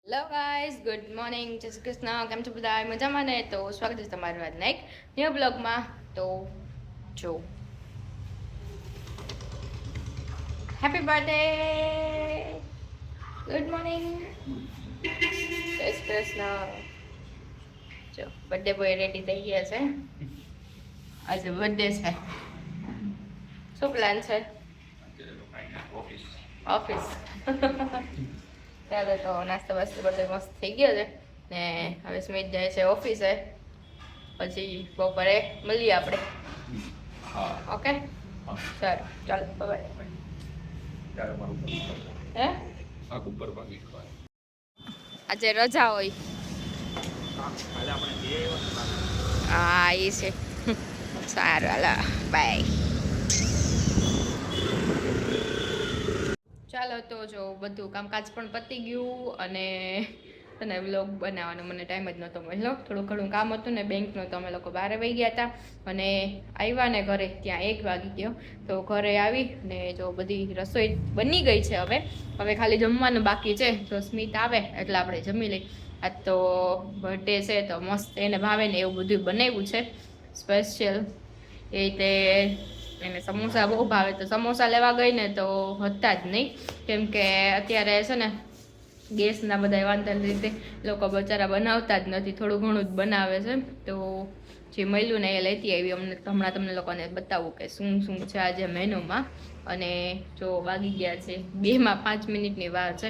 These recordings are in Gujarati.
હેલો ગાઈઝ, ગુડ મોર્નિંગ, જય શ્રી કૃષ્ણ. કેમ છો બધા? મજામાં ને? તો સ્વાગત છે તમારું આજના એક ન્યૂ બ્લોગમાં. તો જો હેપી બર્થડે, ગુડ મોર્નિંગ, જય શ્રી કૃષ્ણ. જો બર્થડે બોય રેડી થઈ ગયા છે. આજે બર્થડે છે. શું પ્લાન છે? ઓફિસ. ચાલો તો નાસ્તો વાસ્તો બધો મસ્ત થઈ ગયો છે ને હવે સ્મિત જાય છે ઓફિસે. પછી બપોરે મળીએ આપણે. ઓકે, સારું, ચાલો બાય. હે આજે રજા હોય. હા એ છે. સારું, હાલો બાય. ચાલો તો જો બધું કામકાજ પણ પતી ગયું અને વ્લોગ બનાવવાનો મને ટાઈમ જ નહોતો મળ્યો. થોડું ઘણું કામ હતું ને બેંકનું, તો અમે લોકો બહાર વહી ગયા હતા અને આવ્યા ને ઘરે ત્યાં 1 વાગી ગયો. તો ઘરે આવી ને જો બધી રસોઈ બની ગઈ છે. હવે ખાલી જમવાનું બાકી છે. જો સ્મિત આવે એટલે આપણે જમી લઈ. આજ તો બર્થડે છે તો મસ્ત એને ભાવે ને એવું બધું બનાવ્યું છે સ્પેશિયલ. એ રીતે એને સમોસા બહુ ભાવે, તો સમોસા લેવા ગઈ ને તો હતા જ નહીં, કેમ કે અત્યારે છે ને ગેસના બધા વાંધા લીધે લોકો બચારા બનાવતા જ નથી, થોડું ઘણું જ બનાવે છે. તો જે મળ્યું ને એ લેતી આવી. હમણાં તમને લોકોને બતાવું કે શું શું છે આજે મેનુમાં. અને જો વાગી ગયા છે 2 માં 5 મિનિટની વાર છે,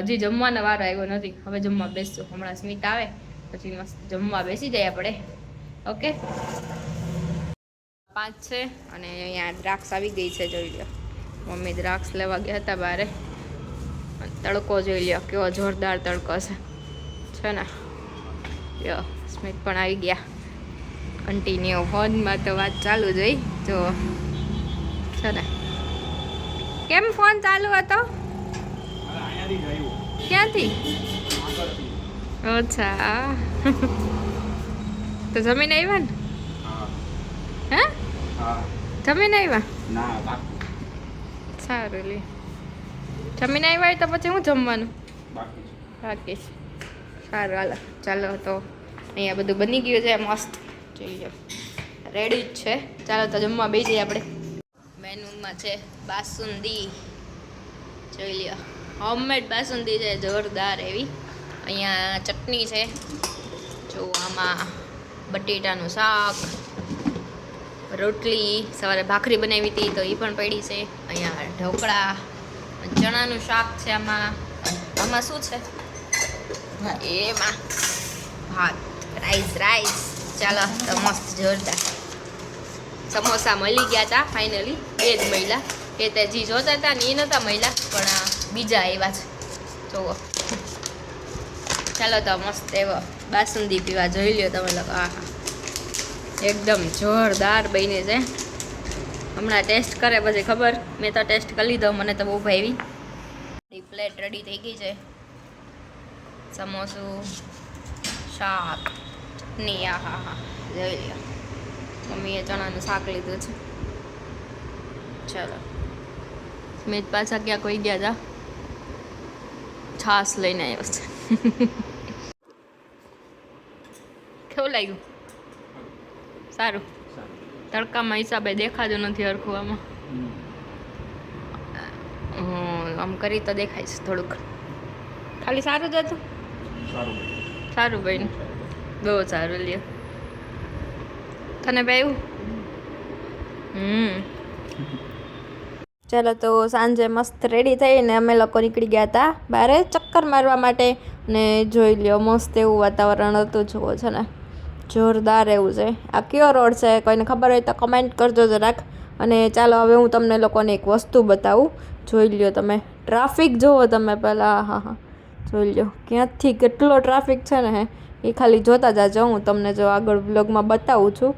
હજી જમવાનો વારો આવ્યો નથી. હવે જમવા બેસશું. હમણાં સ્મિત આવે પછી મસ્ત જમવા બેસી જાય આપણે. ઓકે, 5 છે અને અહીંયા દ્રાક્ષ આવી ગઈ છે, જોઈ લો. મમ્મી દ્રાક્ષ લેવા ગયા હતા બારે. તડકો જોઈ લો કેવો જોરદાર તડકો છે ને. યો સ્મિત પણ આવી ગયા. કન્ટિન્યુ ફોનમાં તો વાત ચાલુ જ હોય. જો છે ને. કેમ ફોન ચાલુ હતો? ક્યાંથી? અચ્છા. તો જમીને આવ્યા ને? હે? જમીને આવ્યા? સારું લે. જમીને આવ્યા હોય તો પછી હું જમવાનું બાકી છે. સારું, હાલો ચાલો. તો અહીંયા બધું બની ગયું છે મસ્ત, જોઈ લો રેડી જ છે. ચાલો તો જમવા બેસી જઈએ આપણે. મેનુમાં છે બાસુંદી, જોઈ લ્યો. હોમમેડ બાસુંદી છે, જોરદાર એવી. અહીંયા ચટણી છે, જો આમાં બટેટાનું શાક, રોટલી, સવારે ભાખરી બનાવી હતી તો એ પણ પડી છે. અહીંયા ઢોકળા, ચણાનું શાક છે. આમાં શું છે? હા, એમાં ભાત, રાઈસ. ચાલો તો મસ્ત જોરદાર. સમોસા મળી ગયા હતા ફાઇનલી, 2 જ મળ્યા. એ તે જી જોતા હતા ને એ નહોતા મળ્યા, પણ બીજા આવ્યા છે. જુઓ, ચાલો તો મસ્ત એવો બાસુંદી પીવા. જોઈ લ્યો તમે લોકો. આહા, એકદમ જોરદાર બની છે. હમણાં ટેસ્ટ કરે પછી ખબર. મેં તો ટેસ્ટ કરી લીધો, મને તો બહુ ભાવી. પ્લેટ રેડી થઈ ગઈ છે. સમોસું, શાક, ચટણી. હા, જોઈ લો. મમ્મીએ ચણાનું શાક લીધું છે. ચાલો, સ્મિત પાછા ક્યાં કોઈ ગયા હતા, છાશ લઈને આવ્યો છે. કેવું લાગ્યું? સારું. તડકામાં હિસાબે દેખાતું નથી હરખું. આમાં આમ કરી તો દેખાય છે થોડુંક. ખાલી સારું જ હતું. સારું ભાઈ, બહુ સારું. લ્યો, તને ભાઈ. ચાલો તો સાંજે મસ્ત રેડી થઈને અમે લોકો નીકળી ગયા હતા બહારે ચક્કર મારવા માટે. ને જોઈ લ્યો મસ્ત એવું વાતાવરણ હતું. જુઓ છે ને, જોરદાર એવું છે. આ કયો રોડ છે? કોઈને ખબર હોય તો કમેન્ટ કરજો જરાક. અને ચાલો હવે હું તમને લોકોને એક વસ્તુ બતાવું. જોઈ લ્યો તમે, ટ્રાફિક જુઓ તમે પહેલાં. હા, જોઈ લ્યો ક્યાંથી કેટલો ટ્રાફિક છે ને. એ ખાલી જોતા જાજો. હું તમને જો આગળ બ્લોગમાં બતાવું છું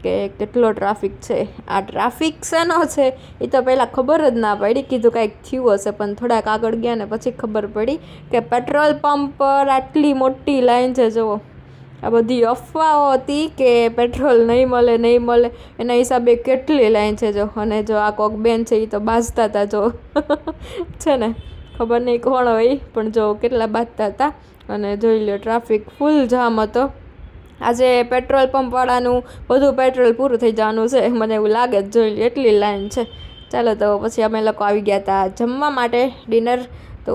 કે કેટલો ટ્રાફિક છે. આ ટ્રાફિક શેનો છે એ તો પહેલાં ખબર જ ના પડી. કીધું કાંઈક થયું હશે, પણ થોડાક આગળ ગયા ને પછી ખબર પડી કે પેટ્રોલ પંપ પર આટલી મોટી લાઈન છે. જુઓ, આ બધી અફવાઓ હતી કે પેટ્રોલ નહીં મળે, એના હિસાબે કેટલી લાઈન છે. જો, અને જો આ કોક બેન છે એ તો બાજતા હતા. જો છે ને, ખબર નહીં કોણ હોય, પણ જો કેટલા બાંધતા હતા. અને જોઈ લો ટ્રાફિક ફૂલ જામ હતો. આજે પેટ્રોલ પંપવાળાનું બધું પેટ્રોલ પૂરું થઈ જવાનું છે, મને એવું લાગે જ. જોઈ લો એટલી લાઈન છે. ચાલો તો પછી અમે લોકો આવી ગયા હતા જમવા માટે ડિનર. તો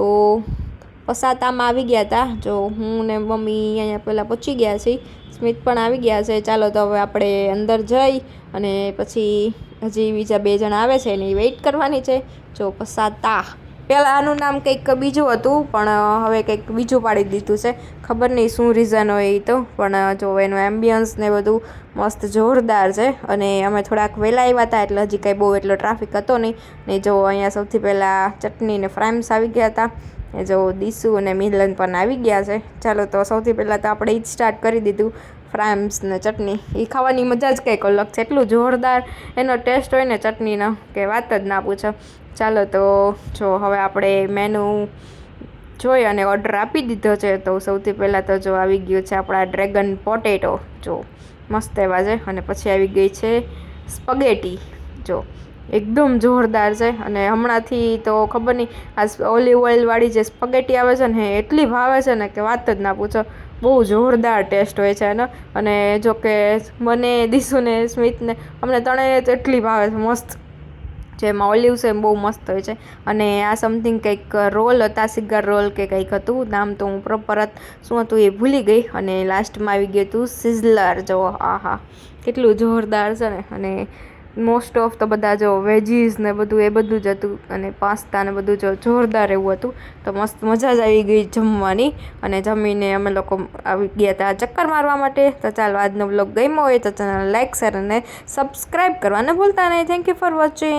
પસાતામાં આવી ગયા હતા. જો હું ને મમ્મી અહીંયા પહેલાં પહોંચી ગયા છીએ, સ્મિત પણ આવી ગયા છે. ચાલો તો હવે આપણે અંદર જઈ અને પછી હજી બીજા 2 જણા આવે છે એની વેઇટ કરવાની છે. જો પસાતા પહેલાં આનું નામ કંઈક બીજું હતું, પણ હવે કંઈક બીજું પાડી દીધું છે. ખબર નહીં શું રીઝન હોય એ તો, પણ જો એનું એમ્બિયન્સ ને બધું મસ્ત જોરદાર છે. અને અમે થોડાક વહેલા આવ્યા હતા એટલે હજી કંઈ બહુ એટલો ટ્રાફિક હતો નહીં. ને જો અહીંયા સૌથી પહેલાં ચટણી ને ફ્રાઈમ્સ આવી ગયા હતા. એ જો દીસુ અને મિલન પણ આવી ગયા છે. ચાલો તો સૌથી પહેલાં તો આપણે એ જ સ્ટાર્ટ કરી દીધું, ફ્રાઈમ્સ ને ચટણી. એ ખાવાની મજા જ કંઈક અલગ છે. એટલું જોરદાર એનો ટેસ્ટ હોય ને ચટણીનો કે વાત જ ના પૂછો. ચાલો તો જો હવે આપણે મેનુ જોઈ અને ઓર્ડર આપી દીધો છે. તો સૌથી પહેલાં તો જો આવી ગયું છે આપણા ડ્રેગન પોટેટો, જો મસ્ત એવા છે. અને પછી આવી ગઈ છે સ્પગેટી, જો એકદમ જોરદાર છે. અને હમણાંથી તો ખબર નહીં આ ઓલિવ ઓઇલવાળી જે સ્પગેટી આવે છે ને એટલી ભાવે છે ને કે વાત જ ના પૂછો. બહુ જોરદાર ટેસ્ટ હોય છે એનો. અને જો કે મને, દીસુને, સ્મિતને, અમને ત્રણેયને તો એટલી ભાવે છે, મસ્ત. જેમાં ઓલિવ છે એમ બહુ મસ્ત હોય છે. અને આ સમથિંગ કંઈક રોલ હતા, સિગાર રોલ કે કંઈક હતું નામ, તો હું પ્રોપર શું હતું એ ભૂલી ગઈ. અને લાસ્ટમાં આવી ગયું હતું સિઝલર. જો આહા કેટલું જોરદાર છે ને. અને મોસ્ટ ઓફ તો બધા જો વેજીસ ને બધું એ બધું જ હતું. અને પાસ્તા ને બધું જો જોરદાર એવું હતું. તો મસ્ત મજા જ આવી ગઈ જમવાની. અને જમીને અમે લોકો આવી ગયા હતા ચક્કર મારવા માટે. તો ચાલો આજનો વ્લોગ ગમ્યો હોય તો ચેનલ લાઈક, શેર અને સબસ્ક્રાઈબ કરવાને ભૂલતા નહીં. Thank you for watching.